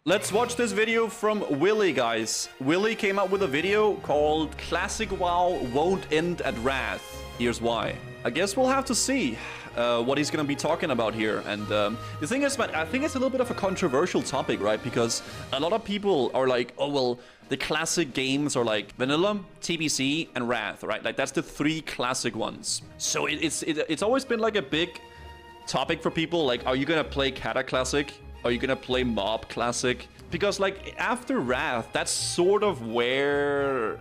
Let's watch this video from Willy, guys. Willy came out with a video called Classic WoW Won't End at Wrath. Here's why. I guess we'll have to see what he's gonna be talking about here. And the thing is, man, I think it's a little bit of a controversial topic, right? Because a lot of people are like, oh, well, the classic games are like Vanilla, TBC, and Wrath, right? Like, that's the three classic ones. So it's always been like a big topic for people. Like, are you gonna play Kata Classic? Are you gonna play Mob Classic? Because, like, after Wrath, that's sort of where...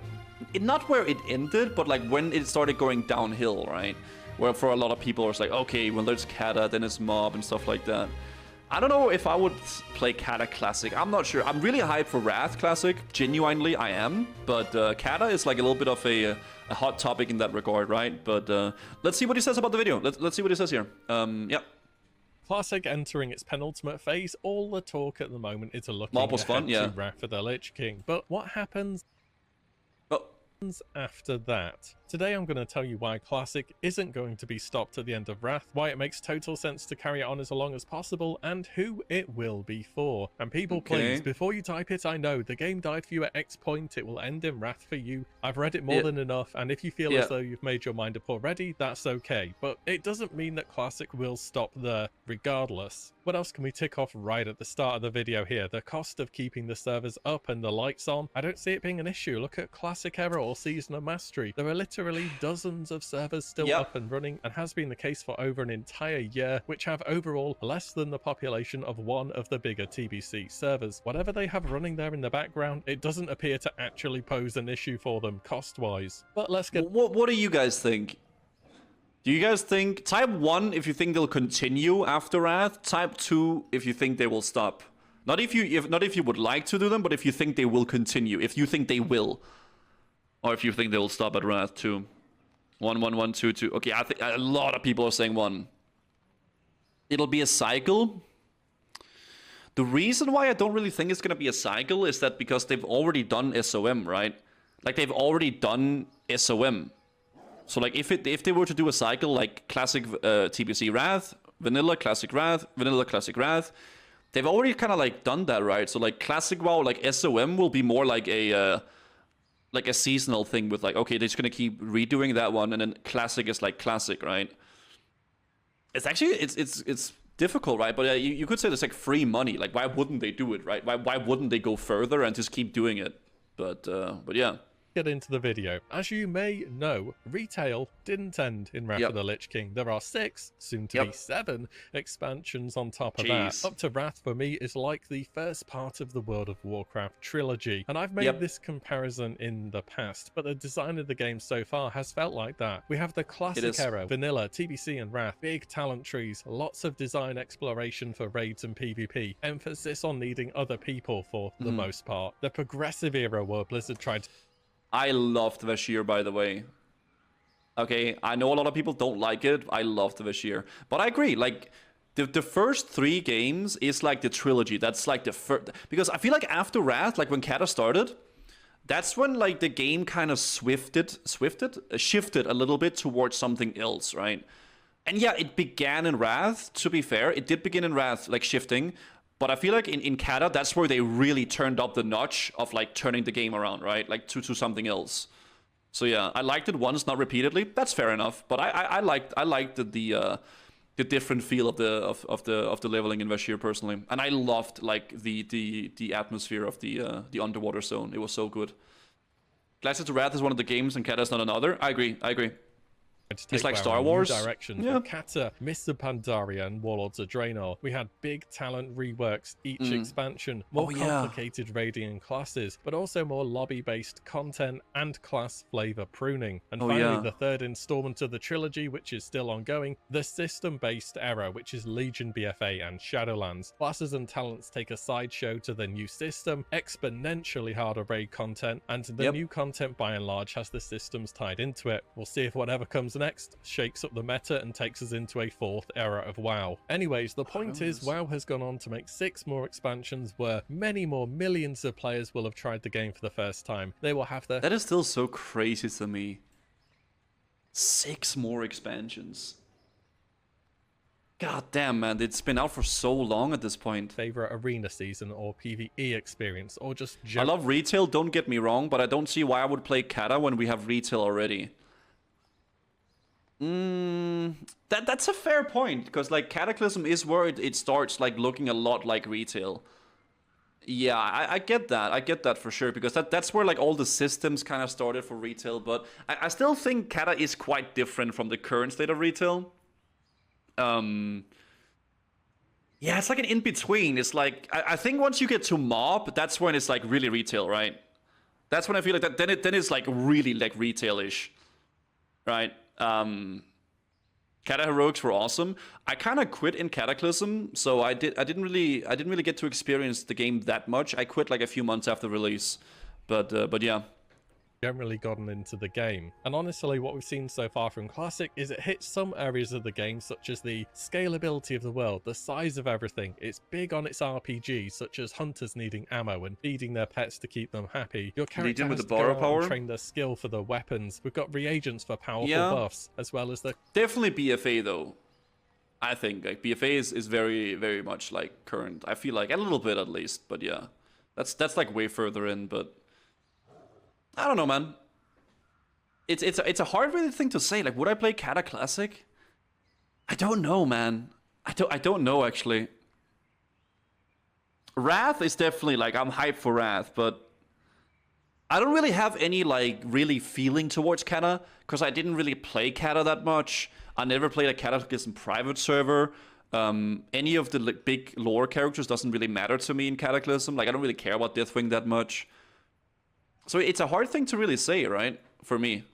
not where it ended, but, like, when it started going downhill, right? Where for a lot of people, it's like, okay, well, there's Kata, then it's Mob, and stuff like that. I don't know if I would play Kata Classic. I'm not sure. I'm really hyped for Wrath Classic. Genuinely, I am. But Kata is, like, a little bit of a hot topic in that regard, right? But let's see what he says about the video. Let's see what he says here. Yeah. Classic entering its penultimate phase, all the talk at the moment is looking Mob was ahead fun, yeah. to Wrath of the Lich King. But what happens after that? Today I'm going to tell you why Classic isn't going to be stopped at the end of Wrath, why it makes total sense to carry it on as long as possible, and who it will be for. And people, please, before you type it, I know the game died for you at X point, it will end in Wrath for you. I've read it more than enough, and if you feel as though you've made your mind up already, that's okay. But it doesn't mean that Classic will stop there, regardless. What else can we tick off right at the start of the video here? The cost of keeping the servers up and the lights on. I don't see it being an issue. Look at Classic Era or Season of Mastery. There are literally dozens of servers still up and running, and has been the case for over an entire year, which have overall less than the population of one of the bigger TBC servers. Whatever they have running there in the background, it doesn't appear to actually pose an issue for them cost-wise. But let's get... What do you guys think? Do you guys think... Type 1 if you think they'll continue after Wrath. Type 2 if you think they will stop. Not if you would like to do them, but if you think they will continue. If you think they will. Or if you think they will stop at Wrath 2. 1, 1, 1, 2, 2. Okay, I think a lot of people are saying 1. It'll be a cycle. The reason why I don't really think it's going to be a cycle is that because they've already done SOM, right? Like, they've already done SOM. So, like, if they were to do a cycle like Classic TBC Wrath, Vanilla Classic Wrath, Vanilla Classic Wrath, they've already kind of, like, done that, right? So, like, Classic WoW, like, SOM will be more like a seasonal thing with, like, okay, they're just gonna keep redoing that one, and then Classic is like Classic, right? It's actually it's difficult, right? But you could say it's like free money. Like, why wouldn't they do it, right? Why wouldn't they go further and just keep doing it? But yeah. Get into the video. As you may know, retail didn't end in Wrath of the Lich King. There are 6, soon to be 7 expansions on top of that. Up to Wrath for me is like the first part of the World of Warcraft trilogy, and I've made this comparison in the past, but the design of the game so far has felt like that. We have the Classic era, Vanilla, TBC, and Wrath, big talent trees, lots of design exploration for raids and PvP, emphasis on needing other people for the most part. The Progressive era, where Blizzard tried to... I loved Vashir, by the way. Okay, I know a lot of people don't like it. I loved Vashir. But I agree, like, the first 3 games is like the trilogy. That's like the first... Because I feel like after Wrath, like when Kata started, that's when, like, the game kind of shifted a little bit towards something else, right? And yeah, it began in Wrath, to be fair. It did begin in Wrath, like, shifting. But I feel like in Kata, that's where they really turned up the notch of, like, turning the game around, right? Like, to something else. So yeah, I liked it once, not repeatedly. That's fair enough. But I liked the different feel of the leveling in Vashir personally, and I loved, like, the atmosphere of the underwater zone. It was so good. Classic to Wrath is one of the games, and Kata is not another. I agree. It's like Star Wars. Direction. Yeah. Kata, Mr. Pandaria, and Warlords of Draenor. We had big talent reworks each expansion, more complicated raiding and classes, but also more lobby-based content and class flavor pruning. And finally, the 3rd installment of the trilogy, which is still ongoing, the system-based era, which is Legion BFA and Shadowlands. Classes and talents take a sideshow to the new system, exponentially harder raid content, and the new content by and large has the systems tied into it. We'll see if whatever comes next shakes up the meta and takes us into a 4th era of WoW. Anyways, the point is, WoW has gone on to make 6 more expansions where many more millions of players will have tried the game for the first time. They will have their... That is still so crazy to me. 6 more expansions. God damn, man, it's been out for so long at this point. Favorite arena season or PvE experience, or just I love retail, don't get me wrong, but I don't see why I would play Kata when we have retail already. That's a fair point, because like Cataclysm is where it starts like looking a lot like retail. Yeah, I get that. I get that for sure, because that's where like all the systems kind of started for retail. But I still think Kata is quite different from the current state of retail. Yeah, it's like an in-between. It's like I think once you get to mob, that's when it's like really retail, right? That's when I feel like that. Then it's like really like retail-ish, right? Kata heroics were awesome. I kind of quit in Cataclysm, so I didn't really get to experience the game that much. I quit like a few months after release, but yeah. Generally gotten into the game. And honestly, what we've seen so far from Classic is it hits some areas of the game, such as the scalability of the world, the size of everything. It's big on its RPG, such as hunters needing ammo and feeding their pets to keep them happy. Your character has to go out and train their skill for the weapons. We've got reagents for powerful buffs, as well as the... Definitely BFA though. I think like BFA is very, very much like current. I feel like a little bit at least, but yeah. That's like way further in, but I don't know, man. It's a hard really thing to say. Like, would I play Kata Classic? I don't know, man. I don't know actually. Wrath is definitely like I'm hyped for Wrath, but I don't really have any like really feeling towards Kata because I didn't really play Kata that much. I never played a Cataclysm private server. Any of the like, big lore characters doesn't really matter to me in Cataclysm. Like I don't really care about Deathwing that much. So it's a hard thing to really say, right? For me.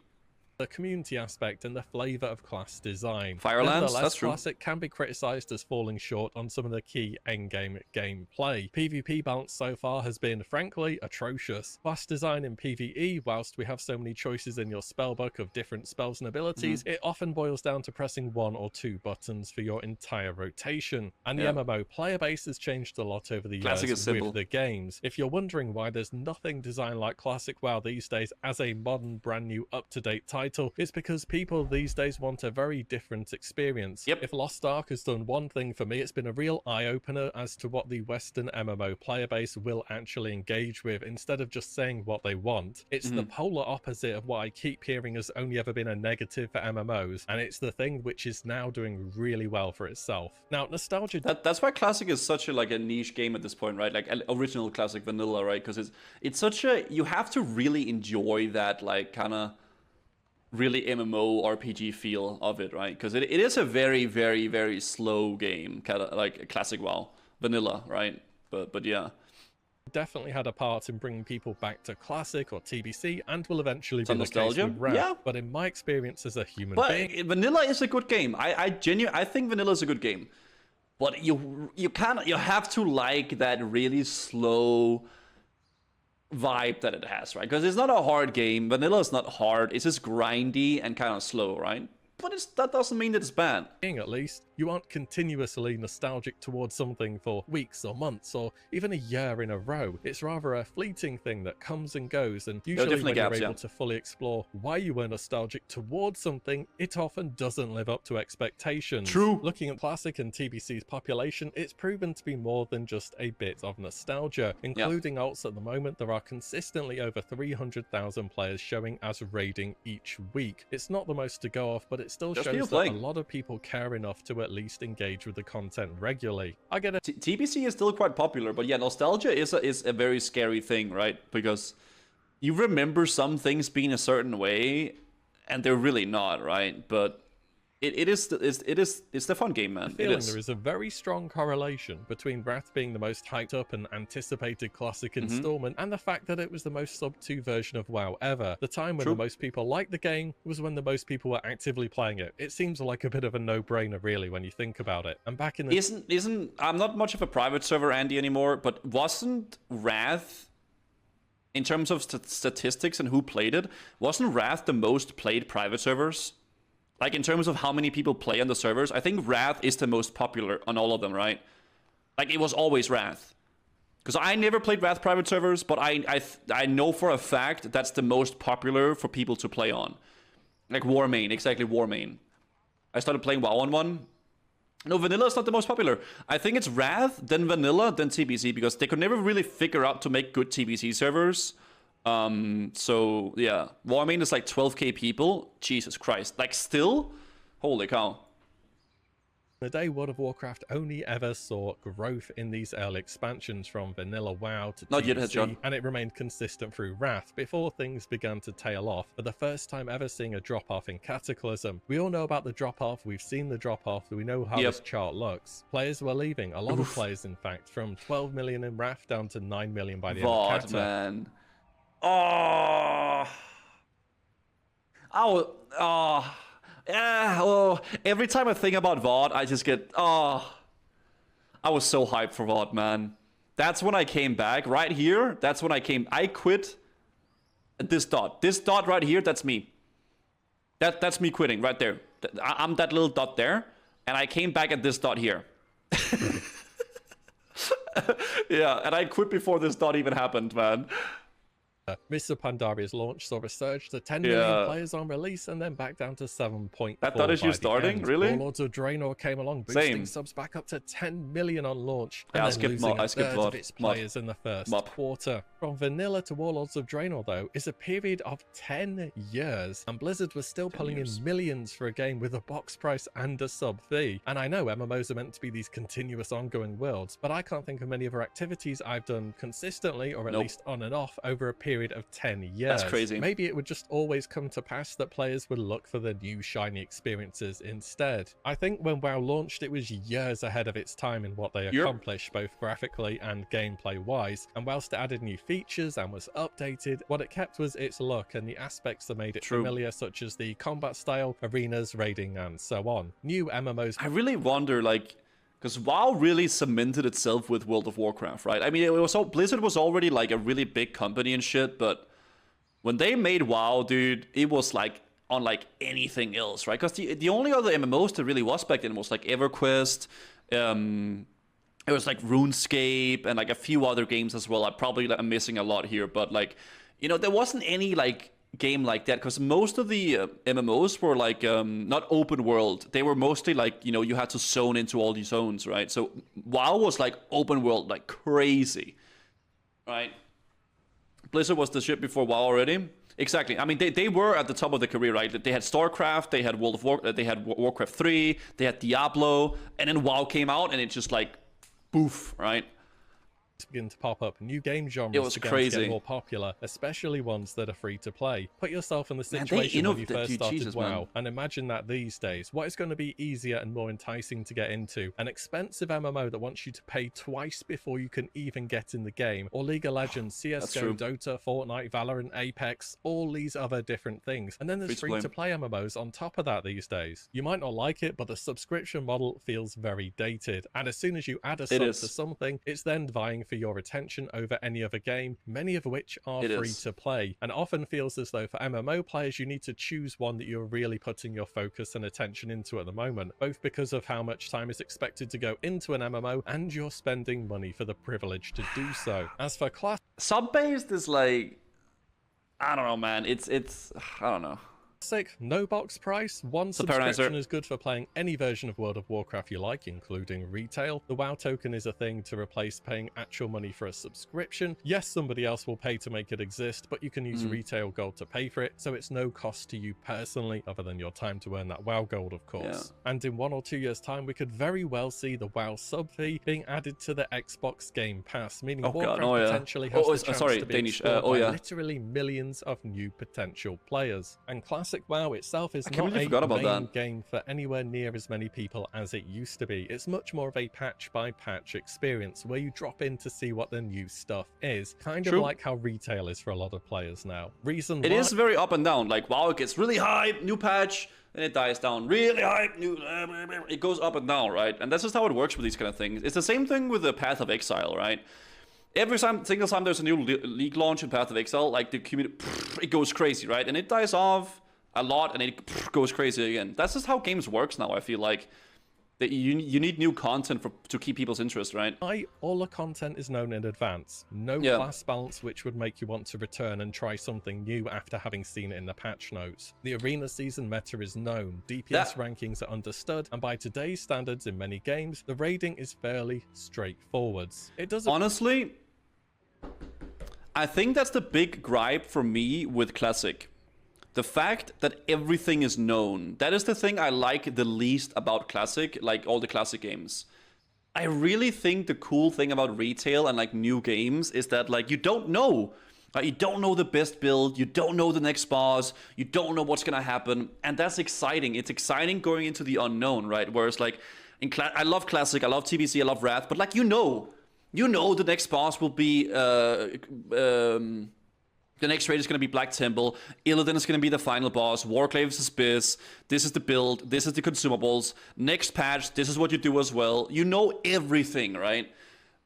The community aspect and the flavor of class design. Firelands, that's true. Classic can be criticized as falling short on some of the key endgame gameplay. PvP balance so far has been, frankly, atrocious. Class design in PvE, whilst we have so many choices in your spellbook of different spells and abilities, it often boils down to pressing 1 or 2 buttons for your entire rotation. And the MMO player base has changed a lot over the years with the games. If you're wondering why there's nothing designed like Classic WoW these days as a modern, brand new, up-to-date title, it's because people these days want a very different experience. If Lost Ark has done one thing for me, it's been a real eye-opener as to what the Western MMO player base will actually engage with, instead of just saying what they want. It's the polar opposite of what I keep hearing has only ever been a negative for MMOs, and it's the thing which is now doing really well for itself. Now, nostalgia... That's why Classic is such a, like, a niche game at this point, right? Like, original Classic Vanilla, right? Because it's such a... You have to really enjoy that, like, kind of really MMO RPG feel of it, right? Because it is a very, very, very slow game, kind of like a Classic WoW Vanilla, right? But yeah, definitely had a part in bringing people back to Classic or TBC, and will eventually be nostalgia. The case with Wrath. But in my experience as a human being, Vanilla is a good game. I think Vanilla is a good game, but you have to like that really slow vibe that it has, right? Because it's not a hard game. Vanilla is not hard. It's just grindy and kind of slow, right? But that doesn't mean that it's bad. At least, you aren't continuously nostalgic towards something for weeks or months or even a year in a row. It's rather a fleeting thing that comes and goes, and usually when you're able to fully explore why you were nostalgic towards something, it often doesn't live up to expectations. True. Looking at Classic and TBC's population, it's proven to be more than just a bit of nostalgia. Including alts at the moment, there are consistently over 300,000 players showing as raiding each week. It's not the most to go off, but it still shows that a lot of people care enough to at least engage with the content regularly. I get it. TBC is still quite popular, but yeah, nostalgia is a very scary thing, right? Because you remember some things being a certain way, and they're really not, right? But it's the fun game, man. There is a very strong correlation between Wrath being the most hyped up and anticipated Classic installment and the fact that it was the most sub 2 version of WoW ever. The time when the most people liked the game was when the most people were actively playing it. It seems like a bit of a no-brainer, really, when you think about it. And back in the... I'm not much of a private server Andy anymore, but wasn't Wrath, in terms of statistics and who played it, wasn't Wrath the most played private servers? Like, in terms of how many people play on the servers, I think Wrath is the most popular on all of them, right? Like, it was always Wrath. Because I never played Wrath private servers, but I know for a fact that's the most popular for people to play on. Like, War main, exactly, War main. I started playing WoW on one, No, vanilla is not the most popular. I think it's Wrath, then vanilla, then TBC, because they could never really figure out to make good TBC servers. So yeah, Warmane is like 12k people. Jesus Christ, like still, holy cow. The day World of Warcraft only ever saw growth in these early expansions from vanilla WoW to Not yet, TBC, Headshot. and it remained consistent through Wrath before things began to tail off, for the first time ever seeing a drop-off in Cataclysm. We all know about the drop-off, we've seen the drop-off, we know how this chart looks. Players were leaving, a lot of players in fact, from 12 million in Wrath down to 9 million by the end of Cata. Man. Oh. Yeah, oh, every time I think about VOD, I just get, I was so hyped for VOD, man. That's when I came back, right here, that's when I quit at this dot. This dot right here, that's me. That's me quitting, right there. I'm that little dot there, and I came back at this dot here. Yeah, and I quit before this dot even happened, man. Mists of Pandaria's launch saw a surge to 10 million players on release and then back down to 7.4. That thought is you starting, really? Warlords of Draenor came along, boosting subs back up to 10 million on launch, and then losing a third of its players in the first quarter. From vanilla to Warlords of Draenor, though, is a period of 10 years, and Blizzard was still pulling in millions for a game with a box price and a sub fee. And I know MMOs are meant to be these continuous ongoing worlds, but I can't think of many other activities I've done consistently, or at least on and off, over a period of 10 years. That's crazy. Maybe it would just always come to pass that players would look for the new shiny experiences instead. I think when WoW launched, it was years ahead of its time in what they accomplished, both graphically and gameplay wise, and whilst it added new features and was updated, what it kept was its look and the aspects that made it familiar, such as the combat style, arenas, raiding, and so on. New MMOs... I really wonder, like, because WoW really cemented itself with World of Warcraft, right? I mean, Blizzard was already like a really big company and shit, but when they made WoW, dude, it was like unlike anything else, right? Because the only other MMOs that really was back then was like EverQuest, it was like RuneScape, and like a few other games as well. I'm missing a lot here, but like, you know, there wasn't any like game like that, because most of the MMOs were like not open world. They were mostly like, you know, you had to zone into all these zones, right? So WoW was like open world, like crazy, right? Blizzard was the shit before WoW already. Exactly. I mean, they were at the top of the career, right? They had StarCraft, they had they had Warcraft 3, they had Diablo, and then WoW came out, and it just like poof, right? Begin to pop up, new game genres it was began crazy. to get more popular, especially ones that are free to play. Put yourself in the situation when you first started WoW, and imagine that these days. What is going to be easier and more enticing to get into? An expensive MMO that wants you to pay twice before you can even get in the game, or League of Legends, CSGO, Dota, Fortnite, Valorant, Apex, all these other different things. And then there's free-to-play MMOs on top of that these days. You might not like it, but the subscription model feels very dated, and as soon as you add a sub to something, it's then vying for your attention over any other game, many of which are free to play, and often feels as though for MMO players you need to choose one that you're really putting your focus and attention into at the moment, both because of how much time is expected to go into an MMO and you're spending money for the privilege to do so. As for class, sub-based is like, I don't know, man. It's I don't know. No box price, one subscription is good for playing any version of World of Warcraft you like, including retail. The WoW token is a thing to replace paying actual money for a subscription. Yes, somebody else will pay to make it exist, but you can use retail gold to pay for it, so it's no cost to you personally, other than your time to earn that WoW gold, of course. And in 1 or 2 years' time, we could very well see the WoW sub fee being added to the Xbox Game Pass, meaning Warcraft potentially has the chance to be explored by literally millions of new potential players. And Classic WoW itself is not a main game for anywhere near as many people as it used to be. It's much more of a patch-by-patch experience where you drop in to see what the new stuff is, kind of like how retail is for a lot of players now. It is very up and down. Like WoW, it gets really hype, new patch, and it dies down. Really hype, new, it goes up and down, right? And that's just how it works with these kind of things. It's the same thing with the Path of Exile, right? Every single time there's a new league launch in Path of Exile, like the community, it goes crazy, right? And it dies off a lot, and it goes crazy again. That's just how games works now, I feel like. You need new content to keep people's interest, right? All the content is known in advance. No class balance which would make you want to return and try something new after having seen it in the patch notes. The arena season meta is known, DPS rankings are understood, and by today's standards in many games, the raiding is fairly straightforward. It doesn't... Honestly, I think that's the big gripe for me with Classic. The fact that everything is known. That is the thing I like the least about Classic, like all the Classic games. I really think the cool thing about retail and like new games is that like you don't know. You don't know the best build, you don't know the next boss, you don't know what's gonna happen, and that's exciting. It's exciting going into the unknown, right? Whereas like, I love Classic, I love TBC, I love Wrath, but like you know the next boss will be the next raid is going to be Black Temple. Illidan is going to be the final boss. Warcraft is Biz. This is the build. This is the consumables. Next patch, this is what you do as well. You know everything, right?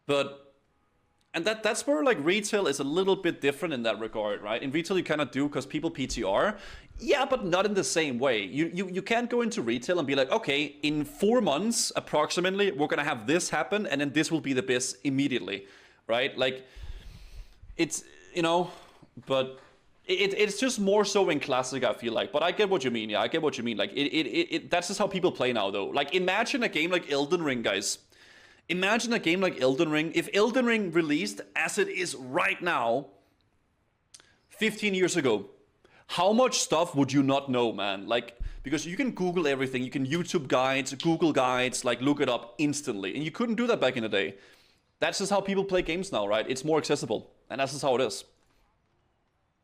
And that's where like retail is a little bit different in that regard, right? In retail you kind of do because people PTR. Yeah, but not in the same way. You can't go into retail and be like, okay, in 4 months approximately, we're going to have this happen, and then this will be the biz immediately, right? Like, it's, you know... But it's just more so in Classic, I feel like. But I get what you mean. Yeah, I get what you mean. Like that's just how people play now, though. Like imagine a game like Elden Ring, guys. Imagine a game like Elden Ring. If Elden Ring released as it is right now, 15 years ago, how much stuff would you not know, man? Like, because you can Google everything. You can YouTube guides, Google guides, like look it up instantly. And you couldn't do that back in the day. That's just how people play games now, right? It's more accessible. And that's just how it is.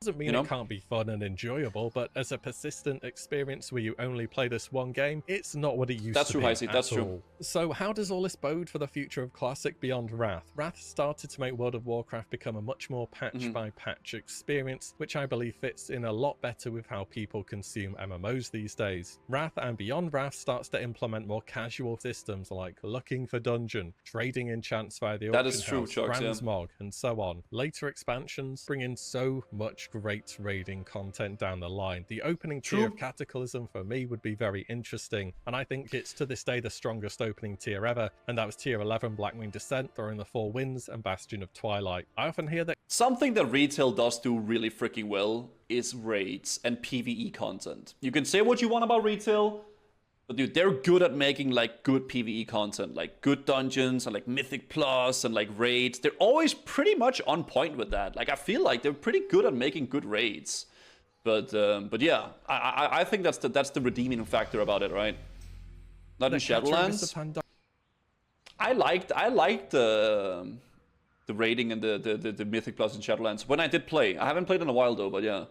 Doesn't mean it can't be fun and enjoyable, but as a persistent experience where you only play this one game, it's not what it used to be. That's true, Heisey, that's true. So how does all this bode for the future of Classic beyond Wrath? Wrath started to make World of Warcraft become a much more patch-by-patch experience, which I believe fits in a lot better with how people consume MMOs these days. Wrath and beyond Wrath starts to implement more casual systems like looking for dungeon, trading enchants via the auction house, transmog, and so on. Later expansions bring in so much great raiding content down the line. The opening tier of Cataclysm for me would be very interesting, and I think it's to this day the strongest opening tier ever, and that was tier 11 Blackwing Descent, Throwing the Four Winds, and Bastion of Twilight. I often hear that something that retail does do really freaking well is raids and PvE content. You can say what you want about retail, but dude, they're good at making like good PvE content, like good dungeons and like Mythic Plus and like raids. They're always pretty much on point with that. Like I feel like they're pretty good at making good raids. But yeah, I think that's the redeeming factor about it, right? Not in Shadowlands. I liked the raiding and the Mythic Plus in Shadowlands when I did play. I haven't played in a while though, but yeah.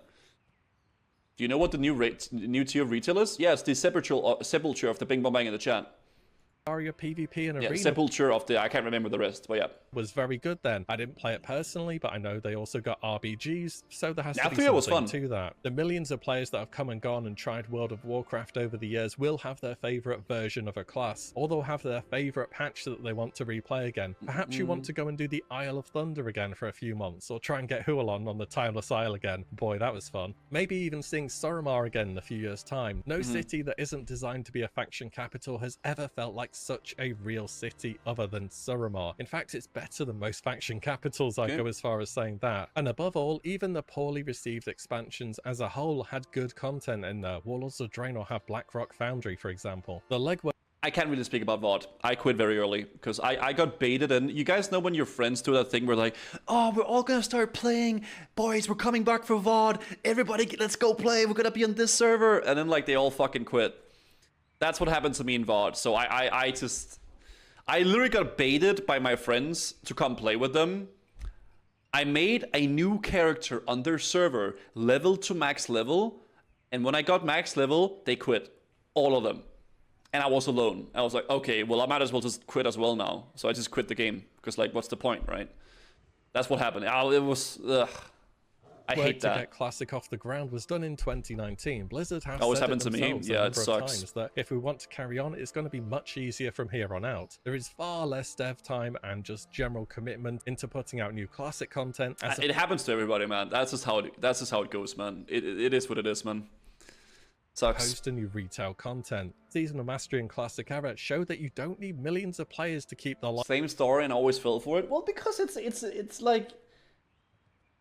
Do you know what the new tier of retail is? Yeah, it's the Sepulture of the Bing Bong Bang in the chat. Aria PvP and Arena. Sepulture of the, I can't remember the rest, but yeah. Was very good then. I didn't play it personally, but I know they also got RBGs, so there has to be something to that. The millions of players that have come and gone and tried World of Warcraft over the years will have their favorite version of a class, or they'll have their favorite patch that they want to replay again. Perhaps you want to go and do the Isle of Thunder again for a few months, or try and get Hualon on the Timeless Isle again. Boy, that was fun. Maybe even seeing Suramar again in a few years' time. No city that isn't designed to be a faction capital has ever felt like such a real city other than Suramar. In fact, it's better than most faction capitals. I'd go as far as saying that. And above all, even the poorly received expansions as a whole had good content in there. Warlords of Draenor have Blackrock Foundry, for example. The legwork. I can't really speak about VOD. I quit very early because I got baited, and you guys know when your friends do that thing where like, oh, we're all gonna start playing, boys, we're coming back for VOD, everybody let's go play, we're gonna be on this server, and then like they all fucking quit. That's what happened to me in VOD. So I literally got baited by my friends to come play with them. I made a new character on their server, level to max level, and when I got max level, they quit. All of them. And I was alone. I was like, okay, well, I might as well just quit as well now. So I just quit the game, because like, what's the point, right? That's what happened. It was... I hate that. To get Classic off the ground was done in 2019. Blizzard has always said happened to me. Yeah, it sucks. Times that if we want to carry on, it's going to be much easier from here on out. There is far less dev time and just general commitment into putting out new Classic content. It happens to everybody, man. That's just how it goes, man. It is what it is, man. Sucks. Post a new retail content. Seasonal Mastery and Classic Era show that you don't need millions of players to keep the Same story and always fell for it. Well, because it's like,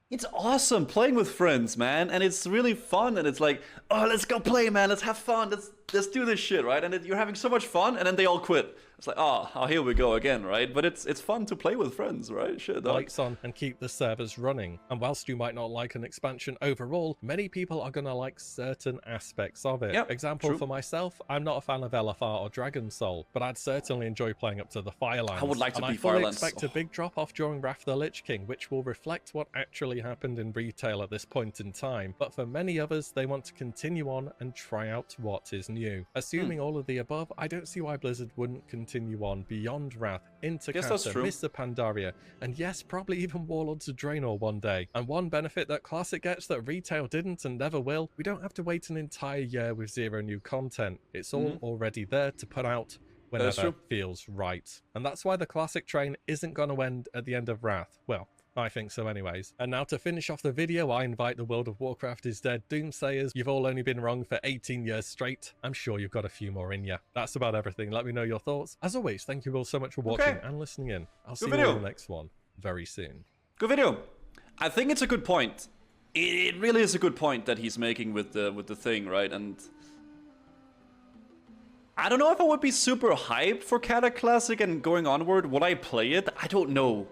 it's awesome playing with friends, man, and it's really fun. And it's like, oh, let's go play, man. Let's have fun. Let's do this shit, right? And you're having so much fun, and then they all quit. It's like, oh, here we go again, right? But it's fun to play with friends, right? Shit, dog. Lights on and keep the servers running. And whilst you might not like an expansion overall, many people are gonna like certain aspects of it. Yep, Example for myself, I'm not a fan of LFR or Dragon Soul, but I'd certainly enjoy playing up to the Firelands. I would like to and be I fully Firelands. expect a big drop off during Wrath of the Lich King, which will reflect what actually happened in retail at this point in time. But for many others, they want to continue on and try out what is new. Assuming all of the above, I don't see why Blizzard wouldn't continue on beyond Wrath, into Kata, Mr. Pandaria, and yes, probably even Warlords of Draenor one day. And one benefit that Classic gets that retail didn't and never will, we don't have to wait an entire year with 0 new content. It's all already there to put out whenever feels right. And that's why the Classic train isn't going to end at the end of Wrath. Well, I think so anyways. And now to finish off the video, I invite the World of Warcraft is Dead Doomsayers. You've all only been wrong for 18 years straight. I'm sure you've got a few more in you. That's about everything. Let me know your thoughts. As always, thank you all so much for watching and listening in. I'll see you all in the next one very soon. Good video. I think it's a good point. It really is a good point that he's making with the thing, right? And I don't know if I would be super hyped for Kata Classic and going onward. Would I play it? I don't know.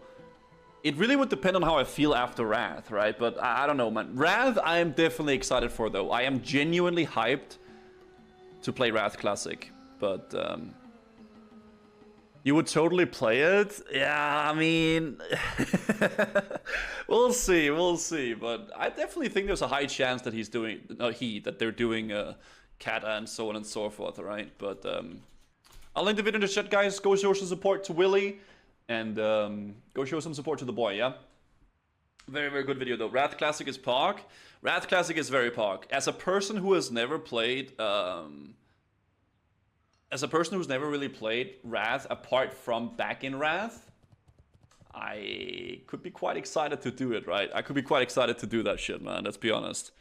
It really would depend on how I feel after Wrath, right? But I don't know, man. Wrath, I am definitely excited for, though. I am genuinely hyped to play Wrath Classic. But, you would totally play it? Yeah, I mean... we'll see. But I definitely think there's a high chance that he's doing... that they're doing Kata and so on and so forth, right? But, I'll link the video in the chat, guys. Go show some support to Willie. And go show some support to the boy, yeah? Very, very good video, though. Wrath Classic is POG. Wrath Classic is very POG. As a person who has never played... as a person who's never really played Wrath apart from back in Wrath, I could be quite excited to do it, right? I could be quite excited to do that shit, man. Let's be honest.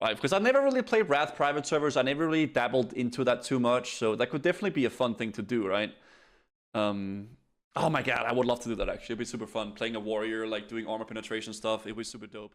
Right, because I never really played Wrath private servers. I never really dabbled into that too much. So that could definitely be a fun thing to do, right? Oh my god, I would love to do that actually. It'd be super fun. Playing a warrior, like doing armor penetration stuff. It was super dope.